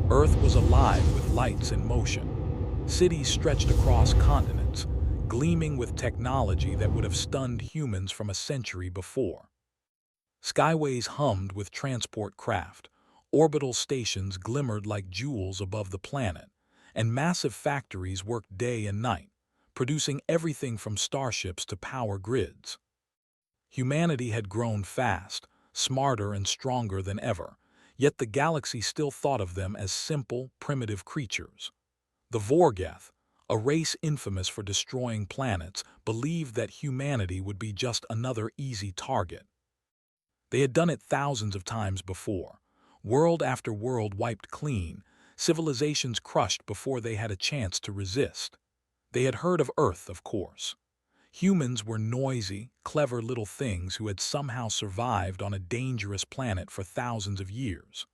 Earth was alive with lights in motion. Cities stretched across continents, gleaming with technology that would have stunned humans from a century before. Skyways hummed with transport craft, orbital stations glimmered like jewels above the planet, and massive factories worked day and night, producing everything from starships to power grids. Humanity had grown fast, smarter and stronger than ever, yet the galaxy still thought of them as simple, primitive creatures. The Vorgeth, a race infamous for destroying planets, believed that humanity would be just another easy target. They had done it thousands of times before. World after world wiped clean, civilizations crushed before they had a chance to resist. They had heard of Earth, of course. Humans were noisy, clever little things who had somehow survived on a dangerous planet for thousands of years.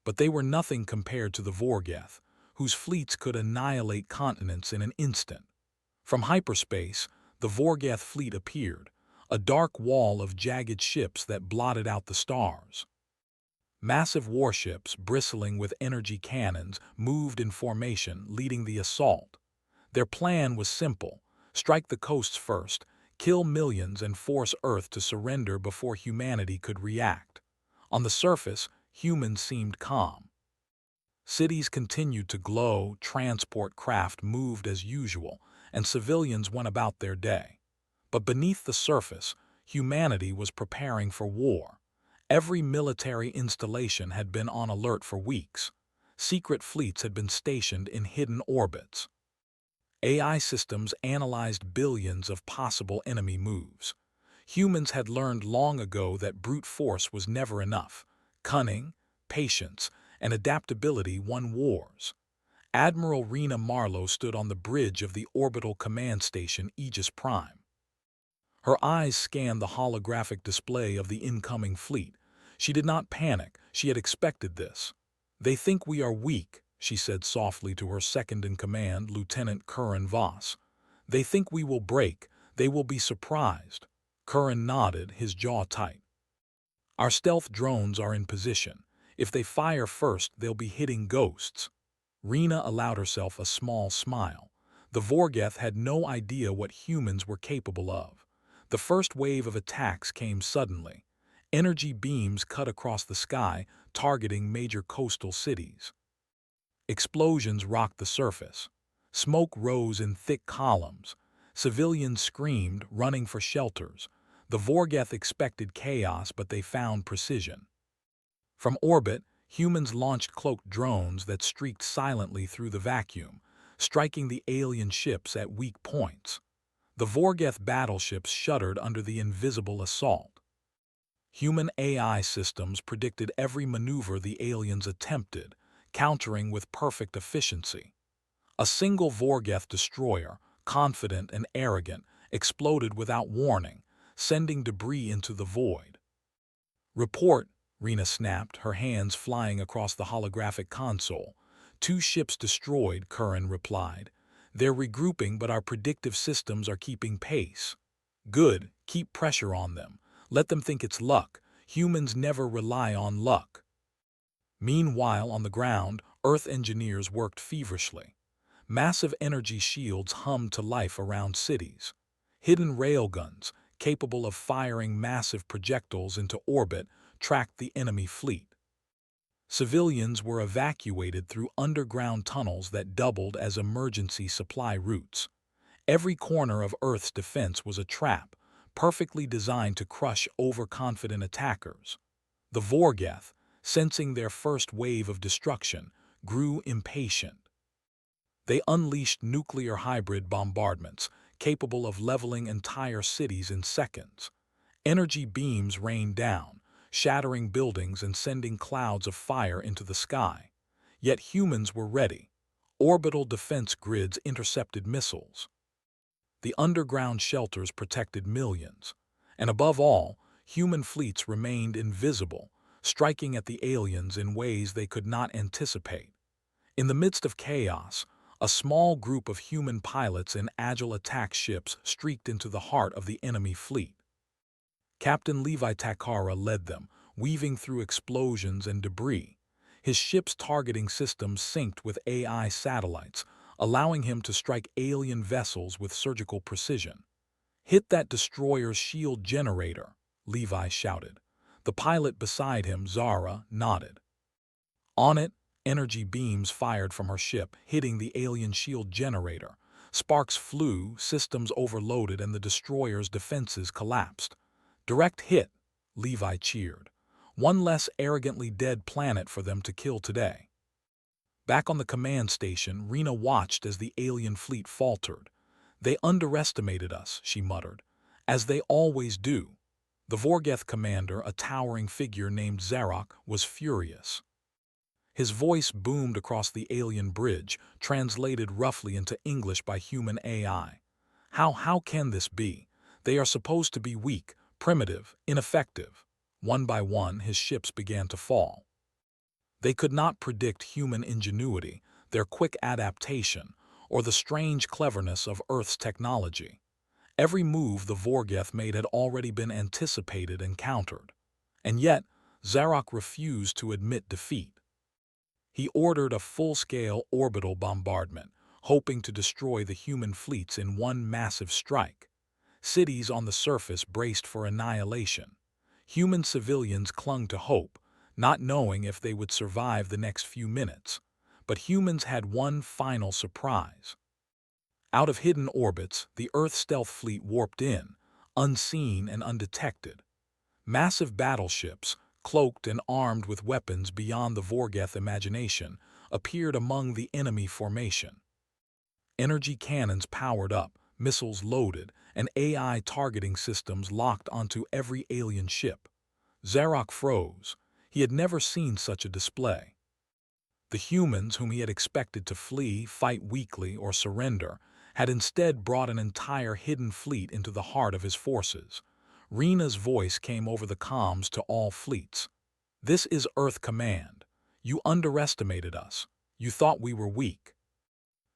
But they were nothing compared to the Vorgeth, whose fleets could annihilate continents in an instant. From hyperspace, the Vorgeth fleet appeared, a dark wall of jagged ships that blotted out the stars. Massive warships, bristling with energy cannons, moved in formation, leading the assault. Their plan was simple: strike the coasts first, kill millions and force Earth to surrender before humanity could react. On the surface, humans seemed calm. Cities continued to glow, transport craft moved as usual, and civilians went about their day. But beneath the surface, humanity was preparing for war. Every military installation had been on alert for weeks. Secret fleets had been stationed in hidden orbits. AI systems analyzed billions of possible enemy moves. Humans had learned long ago that brute force was never enough. Cunning, patience, and adaptability won wars. Admiral Rena Marlowe stood on the bridge of the orbital command station Aegis Prime. Her eyes scanned the holographic display of the incoming fleet. She did not panic. She had expected this. "They think we are weak," she said softly to her second-in-command, Lieutenant Curran Voss. "They think we will break. They will be surprised." Curran nodded, his jaw tight. "Our stealth drones are in position. If they fire first, they'll be hitting ghosts." Rena allowed herself a small smile. The Vorgeth had no idea what humans were capable of. The first wave of attacks came suddenly. Energy beams cut across the sky, targeting major coastal cities. Explosions rocked the surface. Smoke rose in thick columns. Civilians screamed, running for shelters. The Vorgeth expected chaos, but they found precision. From orbit, humans launched cloaked drones that streaked silently through the vacuum, striking the alien ships at weak points. The Vorgeth battleships shuddered under the invisible assault. Human AI systems predicted every maneuver the aliens attempted, countering with perfect efficiency. A single Vorgeth destroyer, confident and arrogant, exploded without warning, sending debris into the void. "Report," Rena snapped, her hands flying across the holographic console. "2 ships destroyed," Curran replied. "They're regrouping, but our predictive systems are keeping pace." "Good. Keep pressure on them. Let them think it's luck. Humans never rely on luck." Meanwhile, on the ground, Earth engineers worked feverishly. Massive energy shields hummed to life around cities. Hidden railguns, capable of firing massive projectiles into orbit, tracked the enemy fleet. Civilians were evacuated through underground tunnels that doubled as emergency supply routes. Every corner of Earth's defense was a trap, perfectly designed to crush overconfident attackers. The Vorgeth, sensing their first wave of destruction, grew impatient. They unleashed nuclear hybrid bombardments, capable of leveling entire cities in seconds. Energy beams rained down, shattering buildings and sending clouds of fire into the sky. Yet humans were ready. Orbital defense grids intercepted missiles. The underground shelters protected millions. And above all, human fleets remained invisible, striking at the aliens in ways they could not anticipate. In the midst of chaos, a small group of human pilots in agile attack ships streaked into the heart of the enemy fleet. Captain Levi Takara led them, weaving through explosions and debris. His ship's targeting system synced with AI satellites, allowing him to strike alien vessels with surgical precision. "Hit that destroyer's shield generator," Levi shouted. The pilot beside him, Zara, nodded. On it, energy beams fired from her ship, hitting the alien shield generator. Sparks flew, systems overloaded, and the destroyer's defenses collapsed. "Direct hit," Levi cheered. "One less arrogantly dead planet for them to kill today." Back on the command station, Rena watched as the alien fleet faltered. "They underestimated us," she muttered. "As they always do." The Vorgeth commander, a towering figure named Zarok, was furious. His voice boomed across the alien bridge, translated roughly into English by human AI. How can this be? They are supposed to be weak, primitive, ineffective." One by one, his ships began to fall. They could not predict human ingenuity, their quick adaptation, or the strange cleverness of Earth's technology. Every move the Vorgeth made had already been anticipated and countered. And yet, Zarok refused to admit defeat. He ordered a full-scale orbital bombardment, hoping to destroy the human fleets in one massive strike. Cities on the surface braced for annihilation. Human civilians clung to hope, not knowing if they would survive the next few minutes. But humans had one final surprise. Out of hidden orbits, the Earth stealth fleet warped in, unseen and undetected. Massive battleships, cloaked and armed with weapons beyond the Vorgeth imagination, appeared among the enemy formation. Energy cannons powered up, missiles loaded, and AI targeting systems locked onto every alien ship. Zarok froze. He had never seen such a display. The humans whom he had expected to flee, fight weakly, or surrender had instead brought an entire hidden fleet into the heart of his forces. Rena's voice came over the comms to all fleets. "This is Earth Command. You underestimated us. You thought we were weak.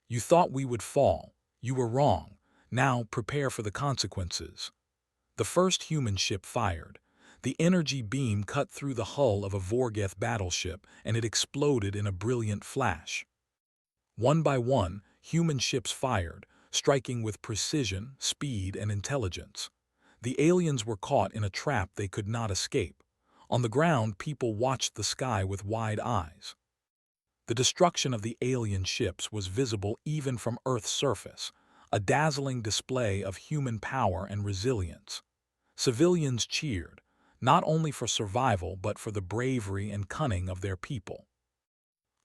You thought we would fall. You were wrong. Now prepare for the consequences." The first human ship fired. The energy beam cut through the hull of a Vorgeth battleship, and it exploded in a brilliant flash. One by one, human ships fired, striking with precision, speed, and intelligence. The aliens were caught in a trap they could not escape. On the ground, people watched the sky with wide eyes. The destruction of the alien ships was visible even from Earth's surface, a dazzling display of human power and resilience. Civilians cheered, not only for survival but for the bravery and cunning of their people.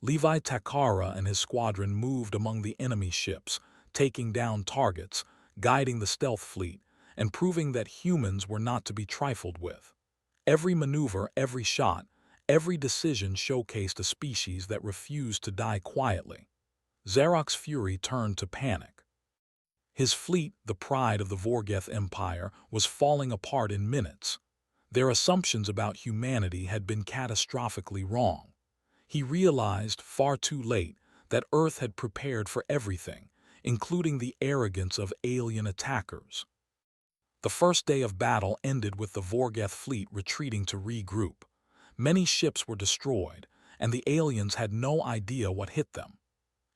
Levi Takara and his squadron moved among the enemy ships, taking down targets, guiding the stealth fleet, and proving that humans were not to be trifled with. Every maneuver, every shot, every decision showcased a species that refused to die quietly. Zarok's fury turned to panic. His fleet, the pride of the Vorgeth Empire, was falling apart in minutes. Their assumptions about humanity had been catastrophically wrong. He realized, far too late, that Earth had prepared for everything, including the arrogance of alien attackers. The first day of battle ended with the Vorgeth fleet retreating to regroup. Many ships were destroyed, and the aliens had no idea what hit them.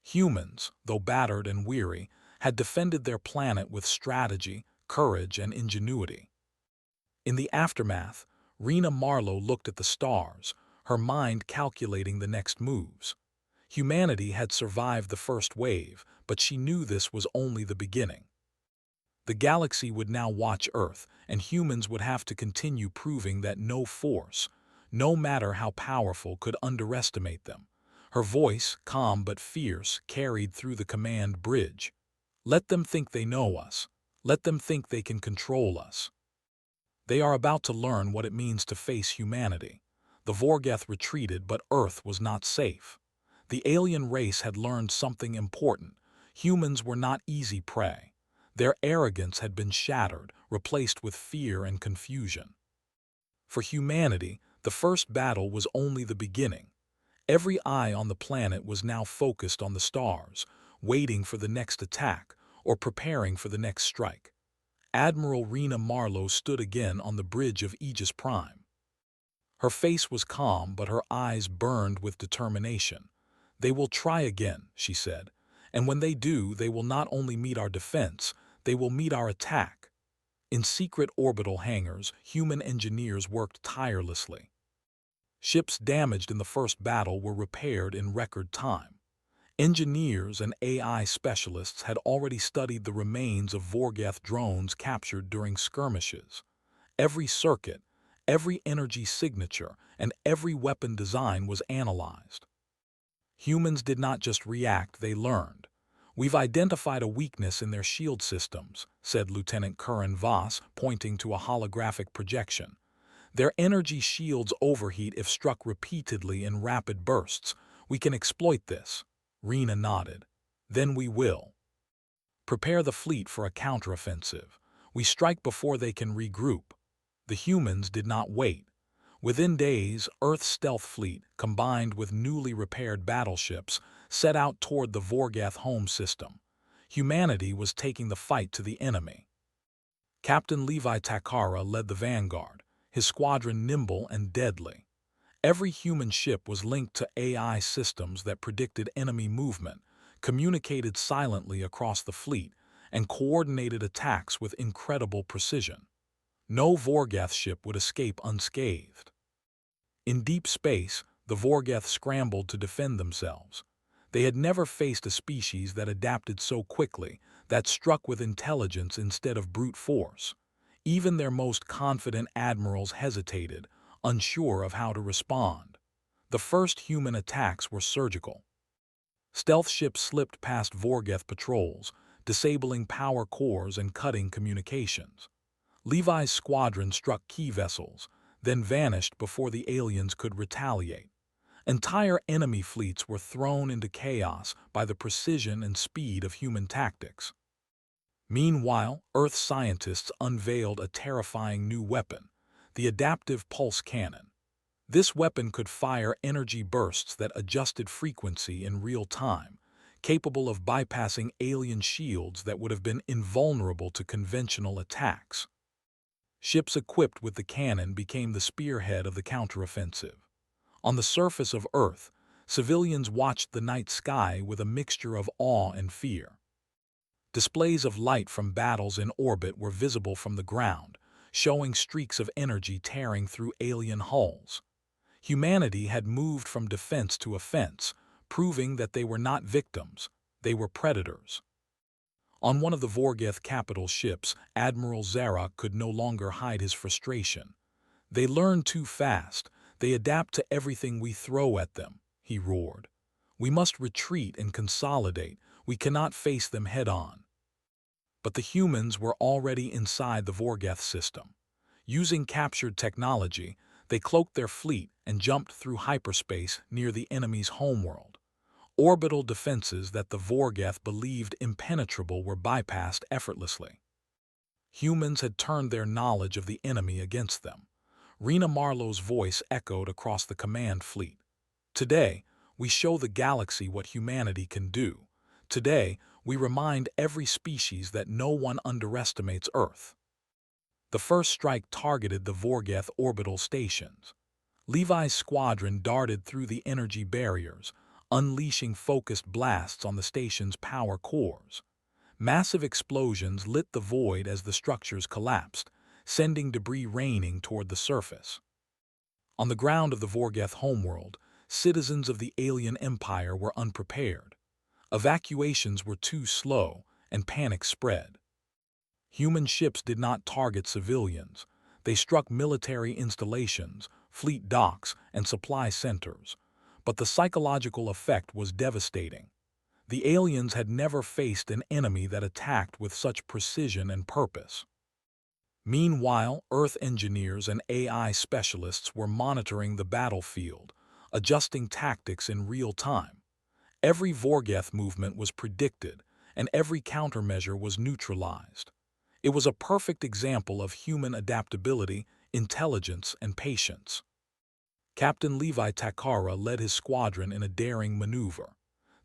Humans, though battered and weary, had defended their planet with strategy, courage, and ingenuity. In the aftermath, Rena Marlowe looked at the stars, her mind calculating the next moves. Humanity had survived the first wave, but she knew this was only the beginning. The galaxy would now watch Earth, and humans would have to continue proving that no force, no matter how powerful, could underestimate them. Her voice, calm but fierce, carried through the command bridge. "Let them think they know us. Let them think they can control us. They are about to learn what it means to face humanity." The Vorgeth retreated, but Earth was not safe. The alien race had learned something important. Humans were not easy prey. Their arrogance had been shattered, replaced with fear and confusion. For humanity, the first battle was only the beginning. Every eye on the planet was now focused on the stars, waiting for the next attack or preparing for the next strike. Admiral Rena Marlowe stood again on the bridge of Aegis Prime. Her face was calm, but her eyes burned with determination. "They will try again," she said. "And when they do, they will not only meet our defense, they will meet our attack." In secret orbital hangars, human engineers worked tirelessly. Ships damaged in the first battle were repaired in record time. Engineers and AI specialists had already studied the remains of Vorgeth drones captured during skirmishes. Every circuit, every energy signature, and every weapon design was analyzed. Humans did not just react, they learned. "We've identified a weakness in their shield systems," said Lieutenant Curran Voss, pointing to a holographic projection. "Their energy shields overheat if struck repeatedly in rapid bursts. We can exploit this." Rena nodded. "Then we will. Prepare the fleet for a counteroffensive. We strike before they can regroup." The humans did not wait. Within days, Earth's stealth fleet, combined with newly repaired battleships, set out toward the Vorgeth home system. Humanity was taking the fight to the enemy. Captain Levi Takara led the vanguard, his squadron nimble and deadly. Every human ship was linked to AI systems that predicted enemy movement, communicated silently across the fleet, and coordinated attacks with incredible precision. No Vorgeth ship would escape unscathed. In deep space, the Vorgeth scrambled to defend themselves. They had never faced a species that adapted so quickly, that struck with intelligence instead of brute force. Even their most confident admirals hesitated, unsure of how to respond. The first human attacks were surgical. Stealth ships slipped past Vorgeth patrols, disabling power cores and cutting communications. Levi's squadron struck key vessels, then vanished before the aliens could retaliate. Entire enemy fleets were thrown into chaos by the precision and speed of human tactics. Meanwhile, Earth scientists unveiled a terrifying new weapon, the adaptive pulse cannon. This weapon could fire energy bursts that adjusted frequency in real time, capable of bypassing alien shields that would have been invulnerable to conventional attacks. Ships equipped with the cannon became the spearhead of the counteroffensive. On the surface of Earth, civilians watched the night sky with a mixture of awe and fear. Displays of light from battles in orbit were visible from the ground, showing streaks of energy tearing through alien hulls. Humanity had moved from defense to offense, proving that they were not victims, they were predators. On one of the Vorgeth capital ships, Admiral Zarok could no longer hide his frustration. "They learn too fast. They adapt to everything we throw at them," he roared. "We must retreat and consolidate. We cannot face them head-on." But the humans were already inside the Vorgeth system. Using captured technology, they cloaked their fleet and jumped through hyperspace near the enemy's homeworld. Orbital defenses that the Vorgeth believed impenetrable were bypassed effortlessly. Humans had turned their knowledge of the enemy against them. Rena Marlowe's voice echoed across the command fleet. "Today, we show the galaxy what humanity can do. Today, we remind every species that no one underestimates Earth." The first strike targeted the Vorgeth orbital stations. Levi's squadron darted through the energy barriers, unleashing focused blasts on the station's power cores. Massive explosions lit the void as the structures collapsed, sending debris raining toward the surface. On the ground of the Vorgeth homeworld, citizens of the alien empire were unprepared. Evacuations were too slow, and panic spread. Human ships did not target civilians. They struck military installations, fleet docks, and supply centers. But the psychological effect was devastating. The aliens had never faced an enemy that attacked with such precision and purpose. Meanwhile, Earth engineers and AI specialists were monitoring the battlefield, adjusting tactics in real time. Every Vorgeth movement was predicted, and every countermeasure was neutralized. It was a perfect example of human adaptability, intelligence, and patience. Captain Levi Takara led his squadron in a daring maneuver.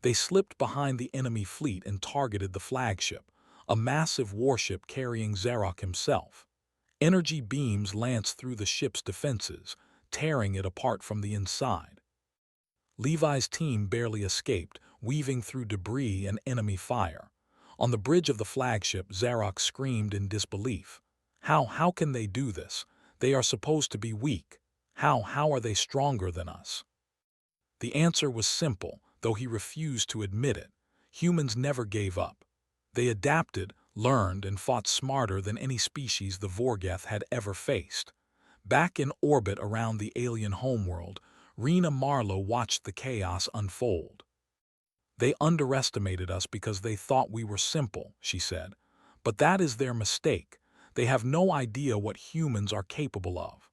They slipped behind the enemy fleet and targeted the flagship, a massive warship carrying Zarok himself. Energy beams lanced through the ship's defenses, tearing it apart from the inside. Levi's team barely escaped, weaving through debris and enemy fire. On the bridge of the flagship, Zarok screamed in disbelief. How can they do this? They are supposed to be weak. How are they stronger than us? The answer was simple, though he refused to admit it. Humans never gave up. They adapted, learned, and fought smarter than any species the Vorgeth had ever faced. Back in orbit around the alien homeworld, Rena Marlowe watched the chaos unfold. "They underestimated us because they thought we were simple," she said. "But that is their mistake. They have no idea what humans are capable of."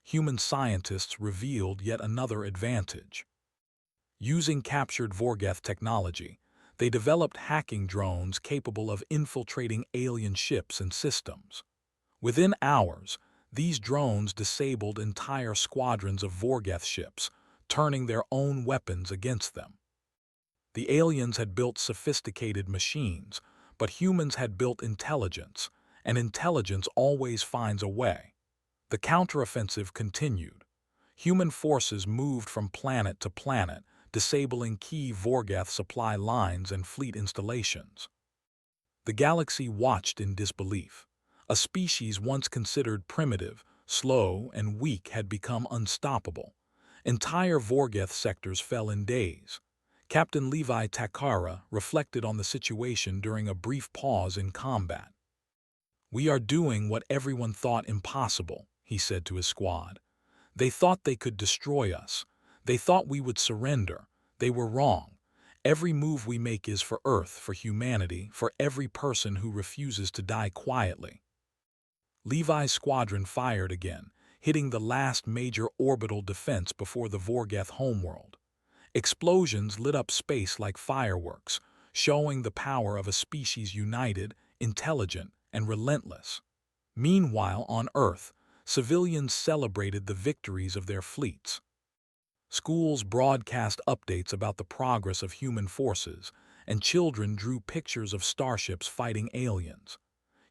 Human scientists revealed yet another advantage. Using captured Vorgeth technology, they developed hacking drones capable of infiltrating alien ships and systems. Within hours, these drones disabled entire squadrons of Vorgeth ships, turning their own weapons against them. The aliens had built sophisticated machines, but humans had built intelligence, and intelligence always finds a way. The counteroffensive continued. Human forces moved from planet to planet, disabling key Vorgeth supply lines and fleet installations. The galaxy watched in disbelief. A species once considered primitive, slow, and weak had become unstoppable. Entire Vorgeth sectors fell in days. Captain Levi Takara reflected on the situation during a brief pause in combat. "We are doing what everyone thought impossible," he said to his squad. "They thought they could destroy us. They thought we would surrender. They were wrong. Every move we make is for Earth, for humanity, for every person who refuses to die quietly." Levi's squadron fired again, hitting the last major orbital defense before the Vorgeth homeworld. Explosions lit up space like fireworks, showing the power of a species united, intelligent, and relentless. Meanwhile, on Earth, civilians celebrated the victories of their fleets. Schools broadcast updates about the progress of human forces, and children drew pictures of starships fighting aliens.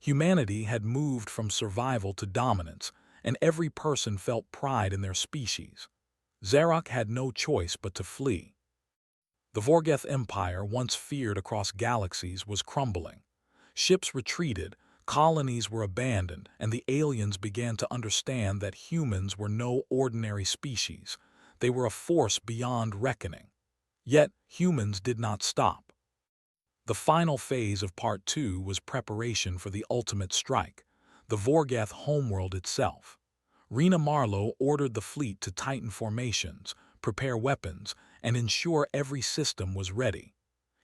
Humanity had moved from survival to dominance, and every person felt pride in their species. Zarok had no choice but to flee. The Vorgeth Empire, once feared across galaxies, was crumbling. Ships retreated, colonies were abandoned, and the aliens began to understand that humans were no ordinary species. They were a force beyond reckoning. Yet, humans did not stop. The final phase of Part 2 was preparation for the ultimate strike, the Vorgeth homeworld itself. Rena Marlowe ordered the fleet to tighten formations, prepare weapons, and ensure every system was ready.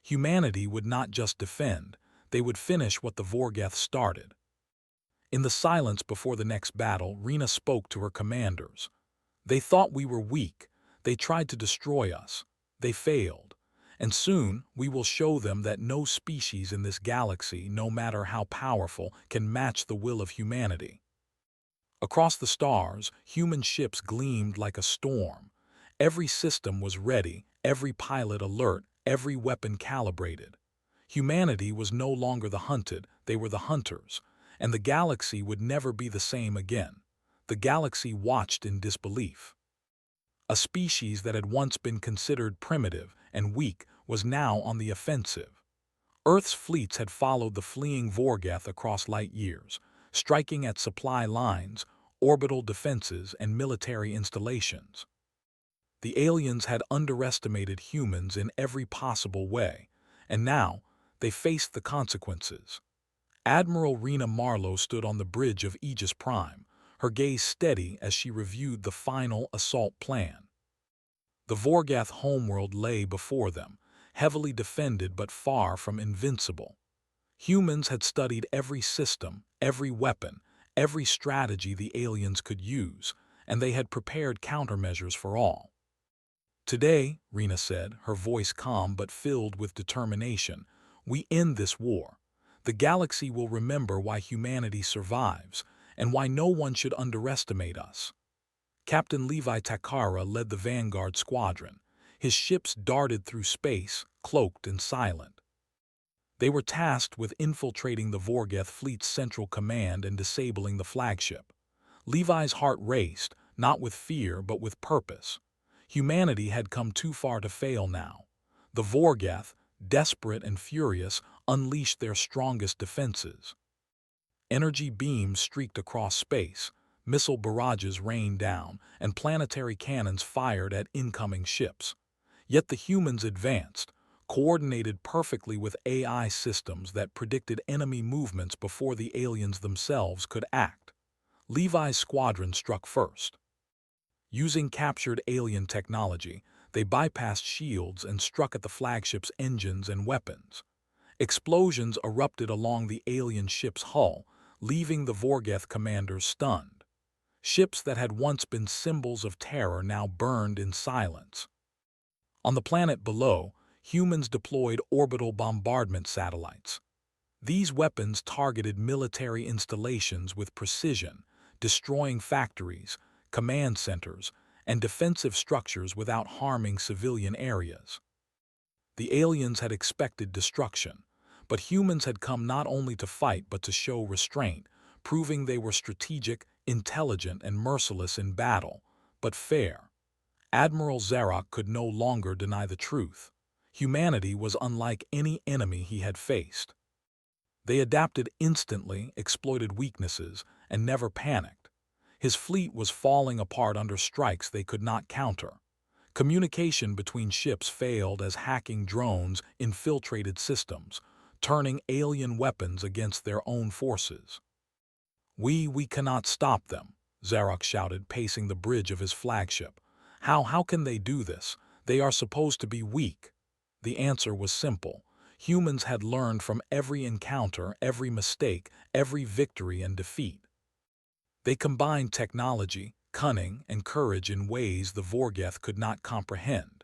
Humanity would not just defend, they would finish what the Vorgeth started. In the silence before the next battle, Rena spoke to her commanders. "They thought we were weak. They tried to destroy us. They failed. And soon we will show them that no species in this galaxy, no matter how powerful, can match the will of humanity." Across the stars, human ships gleamed like a storm. Every system was ready, every pilot alert, every weapon calibrated. Humanity was no longer the hunted, they were the hunters, and the galaxy would never be the same again. The galaxy watched in disbelief. A species that had once been considered primitive and weak was now on the offensive. Earth's fleets had followed the fleeing Vorgeth across light years, striking at supply lines, orbital defenses, and military installations. The aliens had underestimated humans in every possible way, and now they faced the consequences. Admiral Rena Marlowe stood on the bridge of Aegis Prime, her gaze steady as she reviewed the final assault plan. The Vorgeth homeworld lay before them, heavily defended but far from invincible. Humans had studied every system, every weapon, every strategy the aliens could use, and they had prepared countermeasures for all. "Today," Rena said, her voice calm but filled with determination, "we end this war. The galaxy will remember why humanity survives, and why no one should underestimate us." Captain Levi Takara led the Vanguard squadron. His ships darted through space, cloaked and silent. They were tasked with infiltrating the Vorgeth fleet's central command and disabling the flagship. Levi's heart raced, not with fear but with purpose. Humanity had come too far to fail now. The Vorgath, desperate and furious, unleashed their strongest defenses. Energy beams streaked across space, missile barrages rained down, and planetary cannons fired at incoming ships. Yet the humans advanced, coordinated perfectly with AI systems that predicted enemy movements before the aliens themselves could act. Levi's squadron struck first. Using captured alien technology, they bypassed shields and struck at the flagship's engines and weapons. Explosions erupted along the alien ship's hull, leaving the Vorgath commanders stunned. Ships that had once been symbols of terror now burned in silence. On the planet below, humans deployed orbital bombardment satellites. These weapons targeted military installations with precision, destroying factories, command centers, and defensive structures without harming civilian areas. The aliens had expected destruction, but humans had come not only to fight but to show restraint, proving they were strategic, intelligent, and merciless in battle, but fair. Admiral Zarok could no longer deny the truth. Humanity was unlike any enemy he had faced. They adapted instantly, exploited weaknesses, and never panicked. His fleet was falling apart under strikes they could not counter. Communication between ships failed as hacking drones infiltrated systems, turning alien weapons against their own forces. We cannot stop them," Zarok shouted, pacing the bridge of his flagship. How can they do this? They are supposed to be weak." The answer was simple. Humans had learned from every encounter, every mistake, every victory and defeat. They combined technology, cunning, and courage in ways the Vorgath could not comprehend.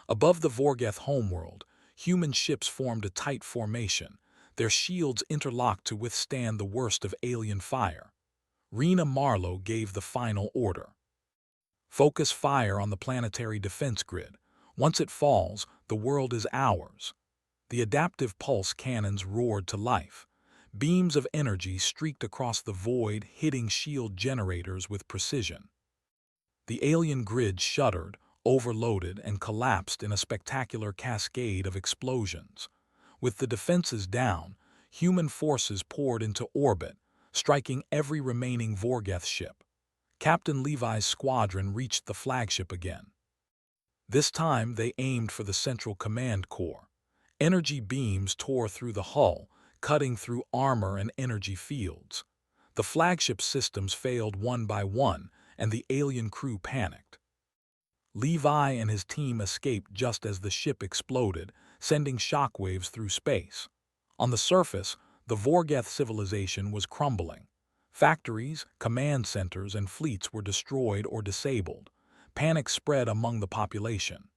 Above the Vorgath homeworld, human ships formed a tight formation, their shields interlocked to withstand the worst of alien fire. Rena Marlowe gave the final order. "Focus fire on the planetary defense grid. Once it falls, the world is ours." The adaptive pulse cannons roared to life. Beams of energy streaked across the void, hitting shield generators with precision. The alien grid shuddered, overloaded, and collapsed in a spectacular cascade of explosions. With the defenses down, human forces poured into orbit, striking every remaining Vorgath ship. Captain Levi's squadron reached the flagship again. This time they aimed for the Central Command Core. Energy beams tore through the hull, cutting through armor and energy fields. The flagship systems failed one by one, and the alien crew panicked. Levi and his team escaped just as the ship exploded, sending shockwaves through space. On the surface, the Vorgath civilization was crumbling. Factories, command centers, and fleets were destroyed or disabled. Panic spread among the population.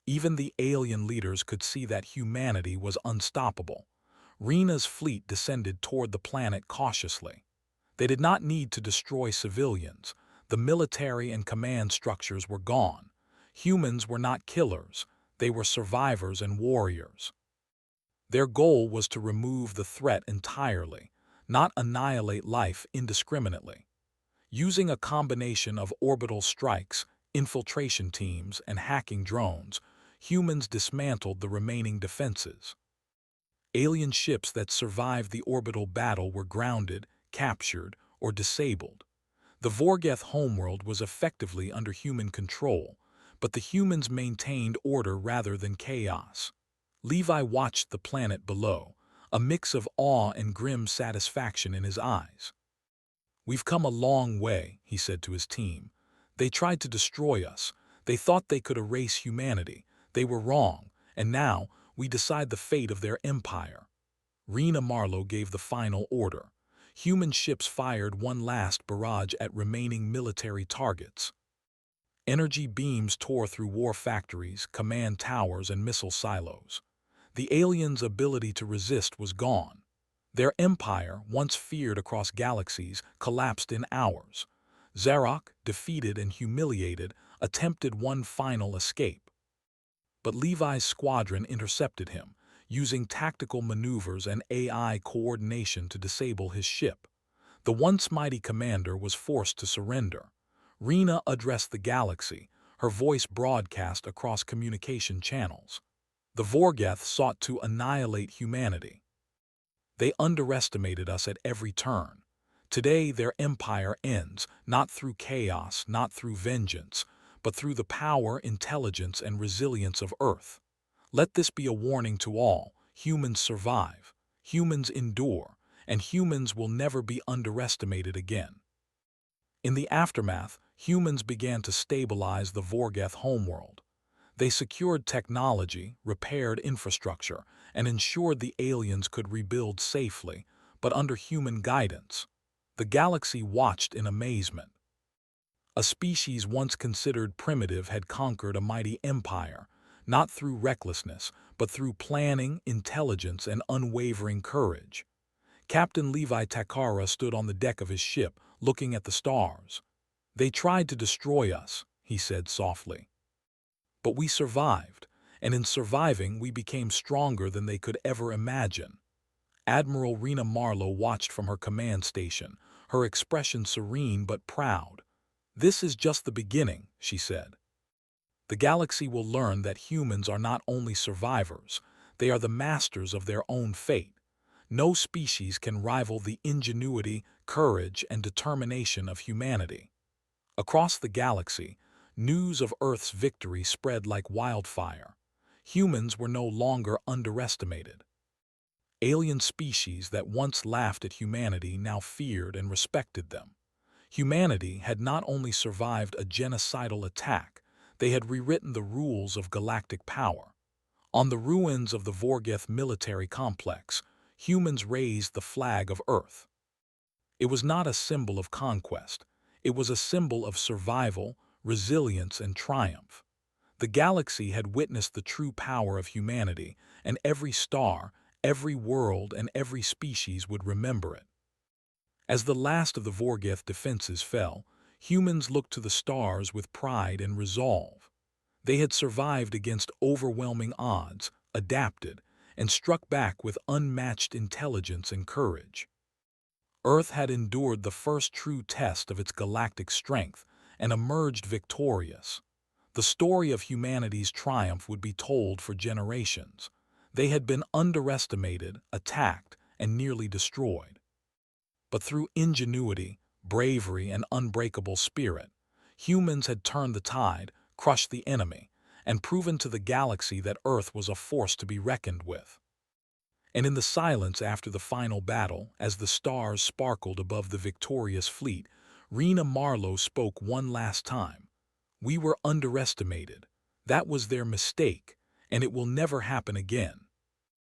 Even the alien leaders could see that humanity was unstoppable. Rena's fleet descended toward the planet cautiously. They did not need to destroy civilians. The military and command structures were gone. Humans were not killers. They were survivors and warriors. Their goal was to remove the threat entirely, not annihilate life indiscriminately. Using a combination of orbital strikes, infiltration teams, and hacking drones, humans dismantled the remaining defenses. Alien ships that survived the orbital battle were grounded, captured, or disabled. The Vorgath homeworld was effectively under human control, but the humans maintained order rather than chaos. Levi watched the planet below, a mix of awe and grim satisfaction in his eyes. "We've come a long way," he said to his team. "They tried to destroy us. They thought they could erase humanity. They were wrong, and now we decide the fate of their empire." Rena Marlowe gave the final order. Human ships fired one last barrage at remaining military targets. Energy beams tore through war factories, command towers, and missile silos. The aliens' ability to resist was gone. Their empire, once feared across galaxies, collapsed in hours. Zarok, defeated and humiliated, attempted one final escape. But Levi's squadron intercepted him, using tactical maneuvers and AI coordination to disable his ship. The once mighty commander was forced to surrender. Rena addressed the galaxy, her voice broadcast across communication channels. The Vorgeth sought to annihilate humanity. They underestimated us at every turn. Today their empire ends, not through chaos, not through vengeance, but through the power, intelligence, and resilience of Earth. Let this be a warning to all. Humans survive, humans endure, and humans will never be underestimated again. In the aftermath, humans began to stabilize the Vorgeth homeworld. They secured technology, repaired infrastructure, and ensured the aliens could rebuild safely, but under human guidance. The galaxy watched in amazement. A species once considered primitive had conquered a mighty empire, not through recklessness, but through planning, intelligence, and unwavering courage. Captain Levi Takara stood on the deck of his ship, looking at the stars. "They tried to destroy us," he said softly. "But we survived, and in surviving we became stronger than they could ever imagine." Admiral Rena Marlowe watched from her command station, her expression serene but proud. "This is just the beginning," she said. "The galaxy will learn that humans are not only survivors, they are the masters of their own fate. No species can rival the ingenuity, courage, and determination of humanity." Across the galaxy, news of Earth's victory spread like wildfire. Humans were no longer underestimated. Alien species that once laughed at humanity now feared and respected them. Humanity had not only survived a genocidal attack, they had rewritten the rules of galactic power. On the ruins of the Vorgeth military complex, humans raised the flag of Earth. It was not a symbol of conquest. It was a symbol of survival, resilience, and triumph. The galaxy had witnessed the true power of humanity, and every star, every world, and every species would remember it. As the last of the Vorgeth defenses fell, humans looked to the stars with pride and resolve. They had survived against overwhelming odds, adapted, and struck back with unmatched intelligence and courage. Earth had endured the first true test of its galactic strength and emerged victorious. The story of humanity's triumph would be told for generations. They had been underestimated, attacked, and nearly destroyed. But through ingenuity, bravery, and unbreakable spirit, humans had turned the tide, crushed the enemy, and proven to the galaxy that Earth was a force to be reckoned with. And in the silence after the final battle, as the stars sparkled above the victorious fleet, Rena Marlowe spoke one last time. "We were underestimated. That was their mistake, and it will never happen again."